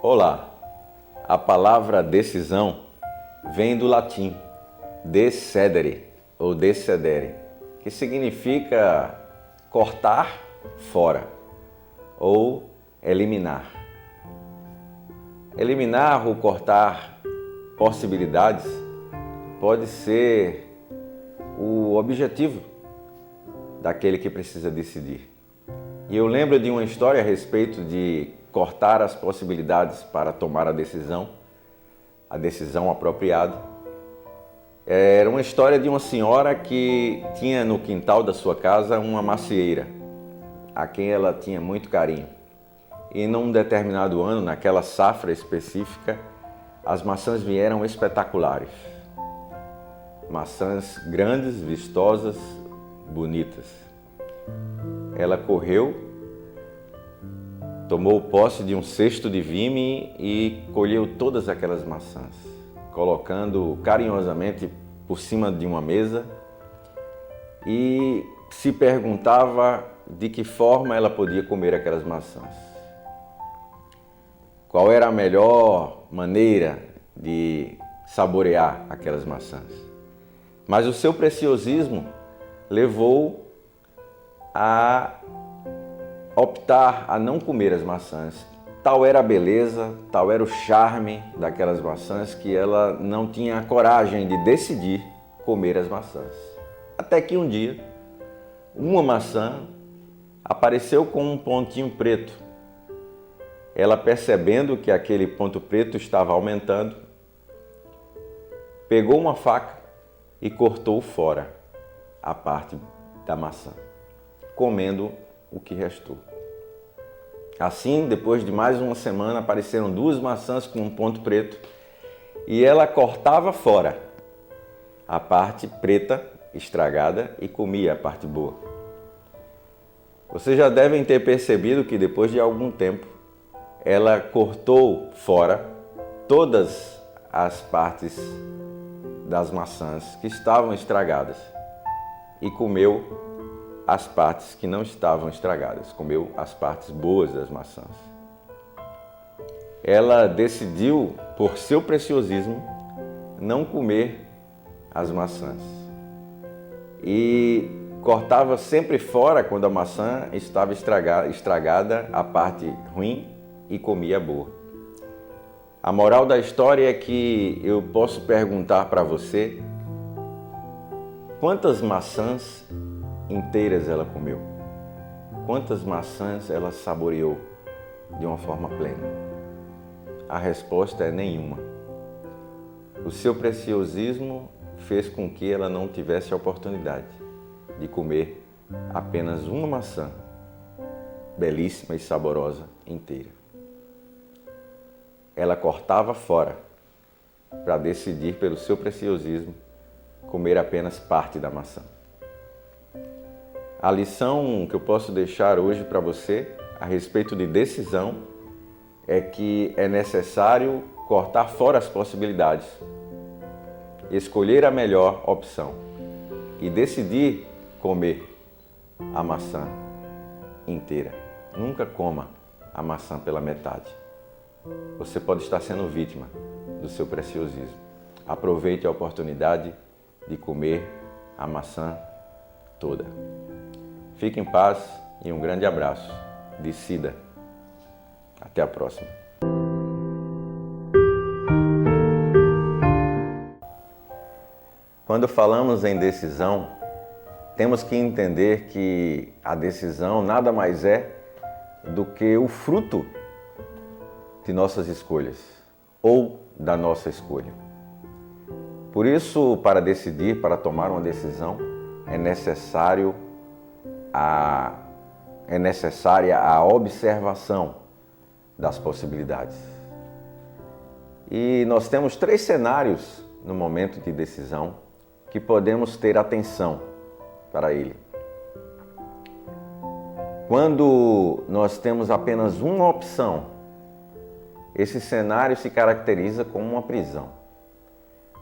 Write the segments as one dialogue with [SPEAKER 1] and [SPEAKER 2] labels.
[SPEAKER 1] Olá, a palavra decisão vem do latim decidere ou decidere, que significa cortar fora ou eliminar. Eliminar ou cortar possibilidades pode ser o objetivo daquele que precisa decidir. E eu lembro de uma história a respeito de cortar as possibilidades para tomar a decisão apropriada. Era uma história de uma senhora que tinha no quintal da sua casa uma macieira, a quem ela tinha muito carinho. E num determinado ano, naquela safra específica, as maçãs vieram espetaculares. Maçãs grandes, vistosas, bonitas. Ela correu, tomou posse de um cesto de vime e colheu todas aquelas maçãs, colocando carinhosamente por cima de uma mesa e se perguntava de que forma ela podia comer aquelas maçãs. Qual era a melhor maneira de saborear aquelas maçãs? Mas o seu preciosismo levou a optar a não comer as maçãs. Tal era a beleza, tal era o charme daquelas maçãs que ela não tinha a coragem de decidir comer as maçãs. Até que um dia, uma maçã apareceu com um pontinho preto. Ela, percebendo que aquele ponto preto estava aumentando, pegou uma faca e cortou fora a parte da maçã, comendo o que restou. Assim, depois de mais uma semana, apareceram duas maçãs com um ponto preto e ela cortava fora a parte preta estragada e comia a parte boa. Vocês já devem ter percebido que depois de algum tempo ela cortou fora todas as partes das maçãs que estavam estragadas e comeu as partes que não estavam estragadas, comeu as partes boas das maçãs. Ela decidiu, por seu preciosismo, não comer as maçãs e cortava sempre fora, quando a maçã estava estragada, a parte ruim e comia a boa. A moral da história é que eu posso perguntar para você: quantas maçãs inteiras ela comeu? Quantas maçãs ela saboreou de uma forma plena? A resposta é nenhuma. O seu preciosismo fez com que ela não tivesse a oportunidade de comer apenas uma maçã, belíssima e saborosa, inteira. Ela cortava fora para decidir, pelo seu preciosismo, comer apenas parte da maçã. A lição que eu posso deixar hoje para você a respeito de decisão é que é necessário cortar fora as possibilidades, escolher a melhor opção e decidir comer a maçã inteira. Nunca coma a maçã pela metade. Você pode estar sendo vítima do seu preciosismo. Aproveite a oportunidade de comer a maçã toda. Fique em paz e um grande abraço. Decida. Até a próxima. Quando falamos em decisão, temos que entender que a decisão nada mais é do que o fruto de nossas escolhas ou da nossa escolha. Por isso, para decidir, para tomar uma decisão, é necessária a observação das possibilidades. E nós temos 3 cenários no momento de decisão que podemos ter atenção para ele. Quando nós temos apenas uma opção, esse cenário se caracteriza como uma prisão.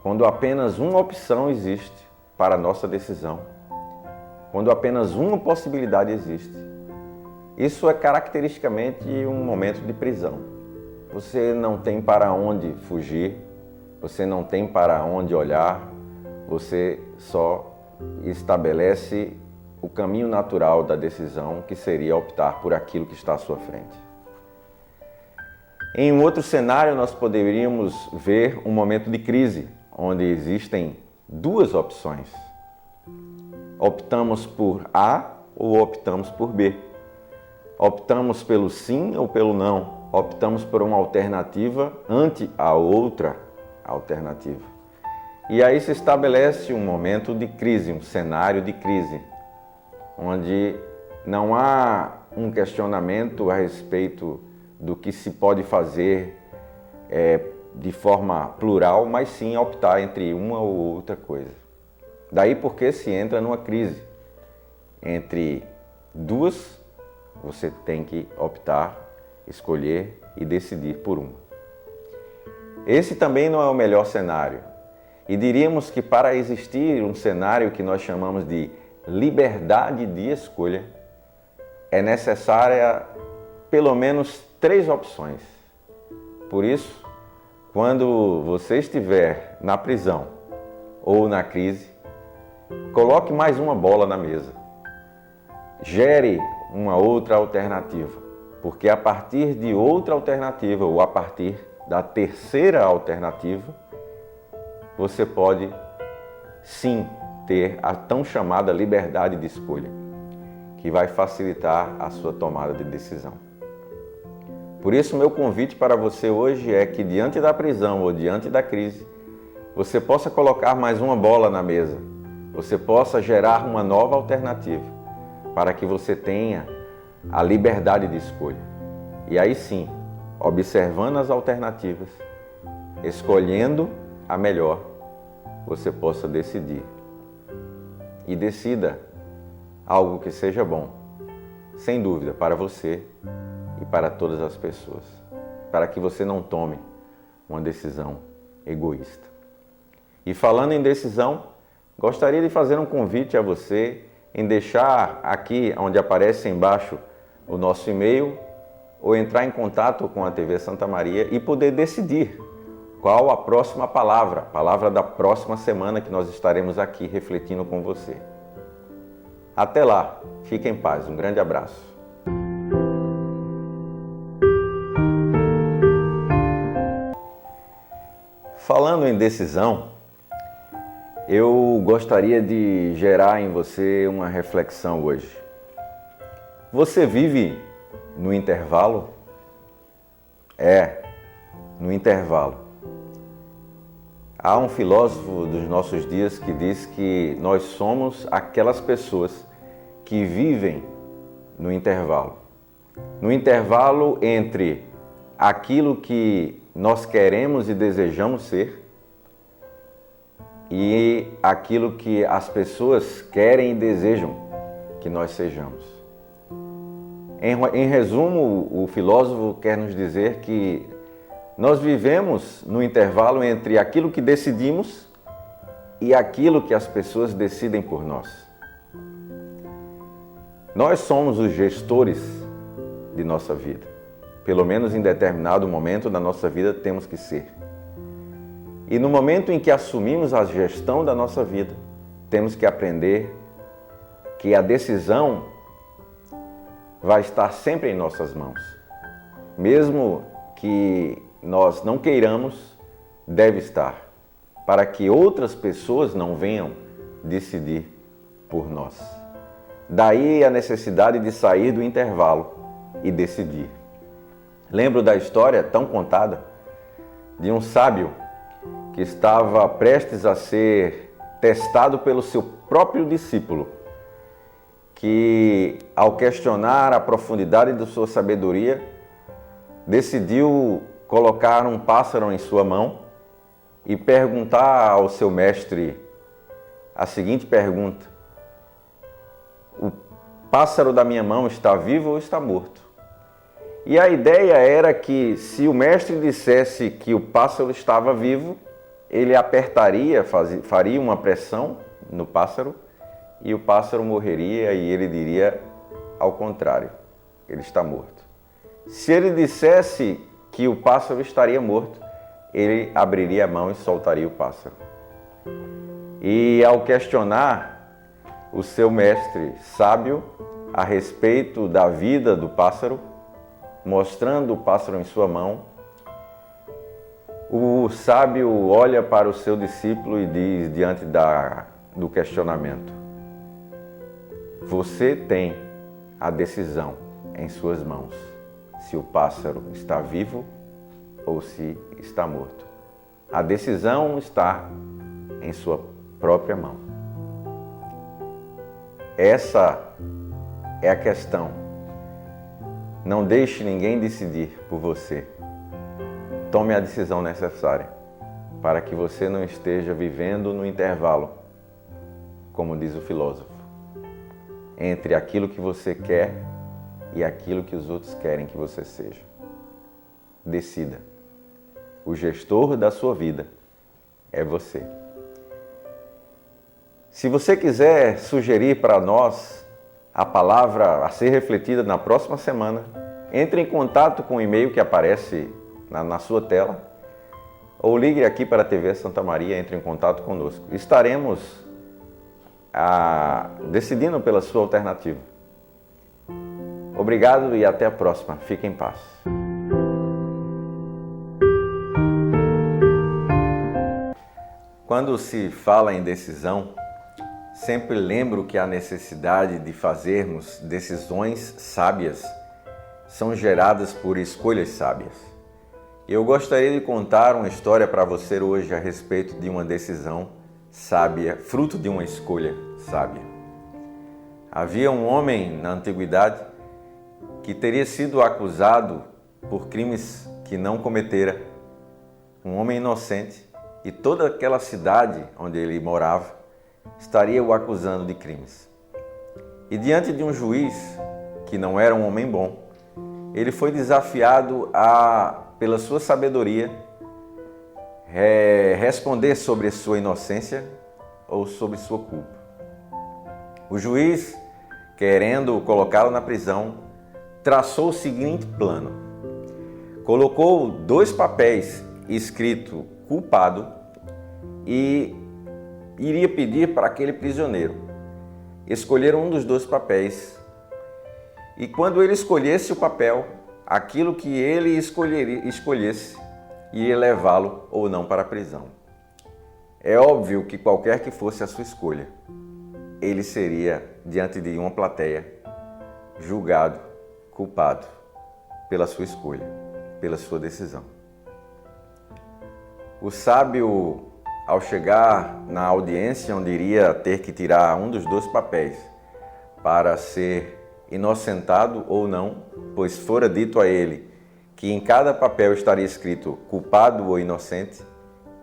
[SPEAKER 1] Quando apenas uma opção existe para a nossa decisão, quando apenas uma possibilidade existe, isso é caracteristicamente um momento de prisão. você não tem para onde fugir, você não tem para onde olhar, você só estabelece o caminho natural da decisão, que seria optar por aquilo que está à sua frente. Em um outro cenário, nós poderíamos ver um momento de crise, onde existem duas opções. Optamos por A ou optamos por B. Optamos pelo sim ou pelo não. Optamos por uma alternativa ante a outra alternativa. E aí se estabelece um momento de crise, um cenário de crise, onde não há um questionamento a respeito do que se pode fazer de forma plural, mas sim optar entre uma ou outra coisa. Daí porque se entra numa crise. Entre duas, você tem que optar, escolher e decidir por uma. Esse também não é o melhor cenário. E diríamos que para existir um cenário que nós chamamos de liberdade de escolha, é necessária pelo menos 3 opções. Por isso, quando você estiver na prisão ou na crise, coloque mais uma bola na mesa. Gere uma outra alternativa, porque a partir de outra alternativa ou a partir da terceira alternativa, você pode sim ter a tão chamada liberdade de escolha, que vai facilitar a sua tomada de decisão. Por isso, meu convite para você hoje é que, diante da prisão ou diante da crise, você possa colocar mais uma bola na mesa, você possa gerar uma nova alternativa, para que você tenha a liberdade de escolha. E aí sim, observando as alternativas, escolhendo a melhor, você possa decidir. E decida algo que seja bom, sem dúvida, para você e para todas as pessoas, para que você não tome uma decisão egoísta. E falando em decisão, gostaria de fazer um convite a você em deixar aqui onde aparece embaixo o nosso e-mail ou entrar em contato com a TV Santa Maria e poder decidir qual a próxima palavra da próxima semana que nós estaremos aqui refletindo com você. Até lá, fique em paz, um grande abraço. Falando em decisão, eu gostaria de gerar em você uma reflexão hoje. Você vive no intervalo? No intervalo. Há um filósofo dos nossos dias que diz que nós somos aquelas pessoas que vivem no intervalo. No intervalo entre aquilo que nós queremos e desejamos ser e aquilo que as querem e desejam que nós sejamos. Em resumo, o filósofo quer nos dizer que nós vivemos no intervalo entre aquilo que decidimos e aquilo que as pessoas decidem por nós. Nós somos os gestores de nossa vida. Pelo menos em determinado momento da nossa vida temos que ser. E no momento em que assumimos a gestão da nossa vida, temos que aprender que a decisão vai estar sempre em nossas mãos. Mesmo que nós não queiramos, deve estar, para que outras pessoas não venham decidir por nós. Daí a necessidade de sair do intervalo e decidir. Lembro da história tão contada de um sábio que estava prestes a ser testado pelo seu próprio discípulo, que, ao questionar a profundidade de sua sabedoria, decidiu colocar um pássaro em sua mão e perguntar ao seu mestre a seguinte pergunta: o pássaro da minha mão está vivo ou está morto? E a ideia era que, se o mestre dissesse que o pássaro estava vivo, ele apertaria, faria uma pressão no pássaro e o pássaro morreria, e ele diria ao contrário, ele está morto. Se ele dissesse que o pássaro estaria morto, ele abriria a mão e soltaria o pássaro. E ao questionar o seu mestre sábio a respeito da vida do pássaro, mostrando o pássaro em sua mão, o sábio olha para o seu discípulo e diz, diante do questionamento: você tem a decisão em suas mãos, se o pássaro está vivo ou se está morto. A decisão está em sua própria mão. Essa é a questão. Não deixe ninguém decidir por você. Tome a decisão necessária para que você não esteja vivendo no intervalo, como diz o filósofo, entre aquilo que você quer e aquilo que os outros querem que você seja. Decida. O gestor da sua vida é você. Se você quiser sugerir para nós a palavra a ser refletida na próxima semana, entre em contato com o e-mail que aparece na sua tela ou ligue aqui para a TV Santa Maria, entre em contato conosco. Estaremos decidindo pela sua alternativa. Obrigado e até a próxima. Fique em paz. Quando se fala em decisão, sempre lembro que a necessidade de fazermos decisões sábias são geradas por escolhas sábias. Eu gostaria de contar uma história para você hoje a respeito de uma decisão sábia, fruto de uma escolha sábia. Havia um homem na antiguidade que teria sido acusado por crimes que não cometera, um homem inocente, e toda aquela cidade onde ele morava estaria o acusando de crimes. E diante de um juiz, que não era um homem bom, ele foi desafiado pela sua sabedoria, responder sobre sua inocência ou sobre sua culpa. O juiz, querendo colocá-lo na prisão, traçou o seguinte plano. Colocou 2 papéis escrito culpado e iria pedir para aquele prisioneiro escolher um dos 2 papéis. E quando ele escolhesse o papel, aquilo que ele escolhesse ia levá-lo ou não para a prisão. É óbvio que qualquer que fosse a sua escolha, ele seria, diante de uma plateia, julgado, culpado pela sua escolha, pela sua decisão. O sábio, ao chegar na audiência onde iria ter que tirar um dos 2 papéis para ser inocentado ou não, pois fora dito a ele que em cada papel estaria escrito culpado ou inocente,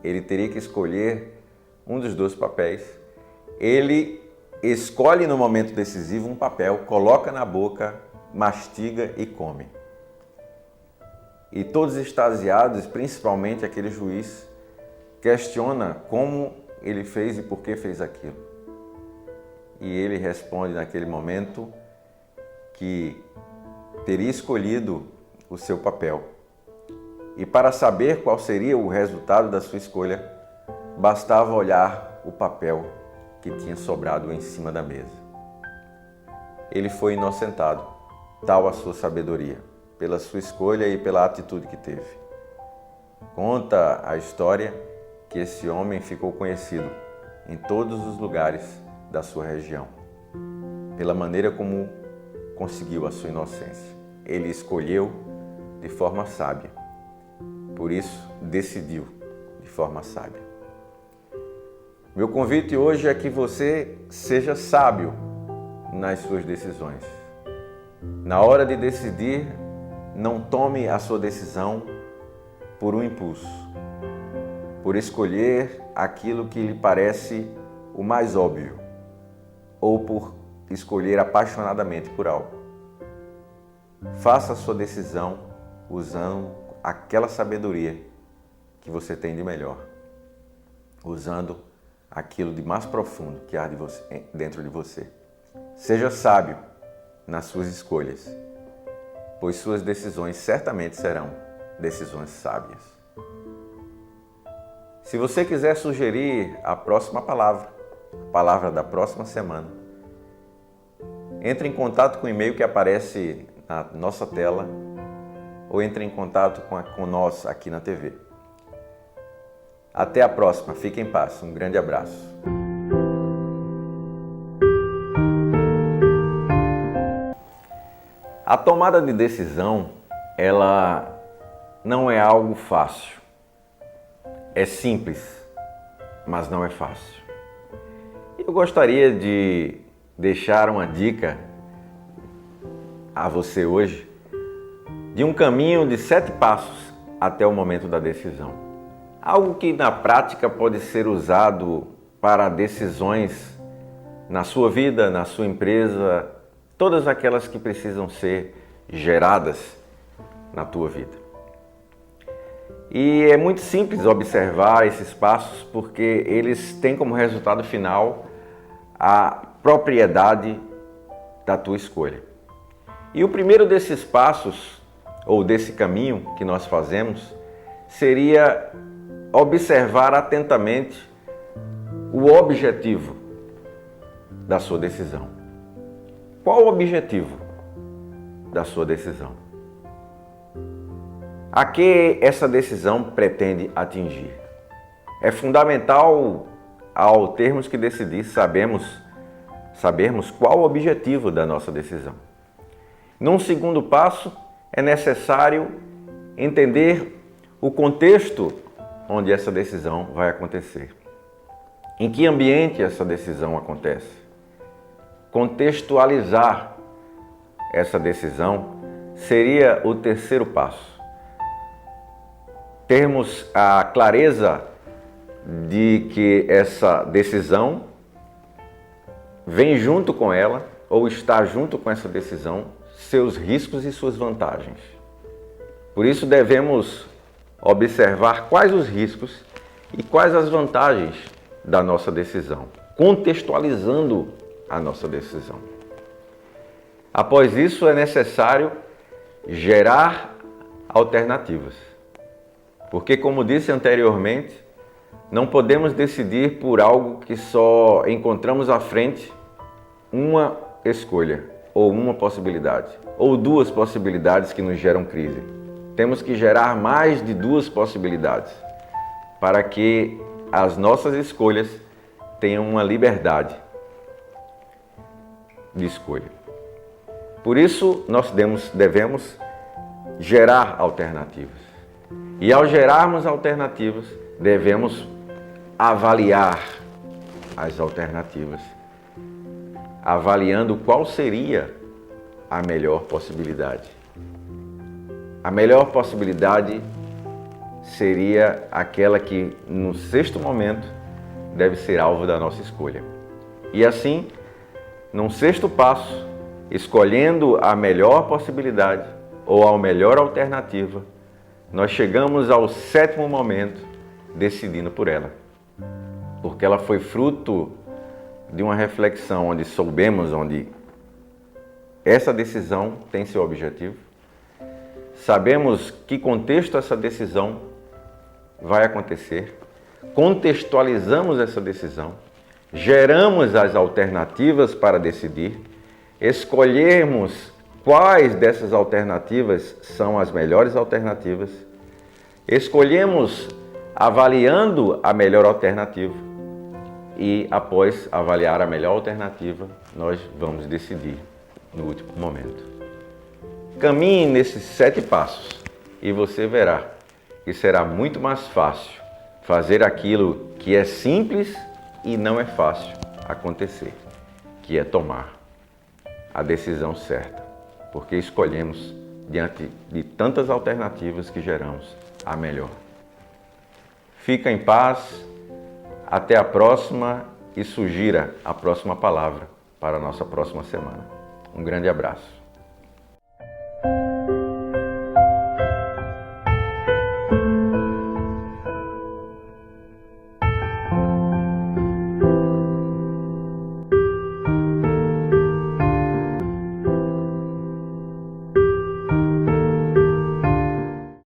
[SPEAKER 1] ele teria que escolher um dos 2 papéis. Ele escolhe no momento decisivo um papel, coloca na boca, mastiga e come. E todos extasiados, principalmente aquele juiz, questiona como ele fez e por que fez aquilo. E ele responde naquele momento que teria escolhido o seu papel. E para saber qual seria o resultado da sua escolha, bastava olhar o papel que tinha sobrado em cima da mesa. Ele foi inocentado, tal a sua sabedoria, pela sua escolha e pela atitude que teve. Conta a história que esse homem ficou conhecido em todos os lugares da sua região, pela maneira como conseguiu a sua inocência. Ele escolheu de forma sábia, por isso decidiu de forma sábia. Meu convite hoje é que você seja sábio nas suas decisões. Na hora de decidir, não tome a sua decisão por um impulso, por escolher aquilo que lhe parece o mais óbvio, ou por escolher apaixonadamente por algo. Faça a sua decisão usando aquela sabedoria que você tem de melhor, usando aquilo de mais profundo que há dentro de você. Seja sábio nas suas escolhas, pois suas decisões certamente serão decisões sábias. Se você quiser sugerir a próxima palavra, a palavra da próxima semana, entre em contato com o e-mail que aparece na nossa tela ou entre em contato com nós aqui na TV. Até a próxima, fique em paz, um grande abraço. A tomada de decisão, ela não é algo fácil. É simples, mas não é fácil. Eu gostaria de deixar uma dica a você hoje de um caminho de 7 passos até o momento da decisão. Algo que na prática pode ser usado para decisões na sua vida, na sua empresa, todas aquelas que precisam ser geradas na tua vida. E é muito simples observar esses passos porque eles têm como resultado final a propriedade da tua escolha. E o primeiro desses passos, ou desse caminho que nós fazemos, seria observar atentamente o objetivo da sua decisão. Qual o objetivo da sua decisão? A que essa decisão pretende atingir? É fundamental, ao termos que decidir, sabermos qual o objetivo da nossa decisão. Num segundo passo, é necessário entender o contexto onde essa decisão vai acontecer. Em que ambiente essa decisão acontece? Contextualizar essa decisão seria o terceiro passo. Termos a clareza de que essa decisão vem junto com ela, ou está junto com essa decisão, seus riscos e suas vantagens. Por isso devemos observar quais os riscos e quais as vantagens da nossa decisão, contextualizando a nossa decisão. Após isso, é necessário gerar alternativas. Porque, como disse anteriormente, não podemos decidir por algo que só encontramos à frente uma escolha, ou uma possibilidade, ou duas possibilidades que nos geram crise. Temos que gerar mais de 2 possibilidades para que as nossas escolhas tenham uma liberdade de escolha. Por isso, nós devemos gerar alternativas. E ao gerarmos alternativas, devemos avaliar as alternativas, avaliando qual seria a melhor possibilidade. A melhor possibilidade seria aquela que, no 6º momento, deve ser alvo da nossa escolha. E assim, num 6º passo, escolhendo a melhor possibilidade ou a melhor alternativa, nós chegamos ao 7º momento decidindo por ela. Porque ela foi fruto de uma reflexão onde soubemos onde essa decisão tem seu objetivo. Sabemos que contexto essa decisão vai acontecer. Contextualizamos essa decisão. Geramos as alternativas para decidir. Escolhemos quais dessas alternativas são as melhores alternativas. Escolhemos avaliando a melhor alternativa e, após avaliar a melhor alternativa, nós vamos decidir no último momento. Caminhe nesses 7 passos e você verá que será muito mais fácil fazer aquilo que é simples e não é fácil acontecer, que é tomar a decisão certa. Porque escolhemos, diante de tantas alternativas que geramos, a melhor. Fica em paz, até a próxima e sugira a próxima palavra para a nossa próxima semana. Um grande abraço.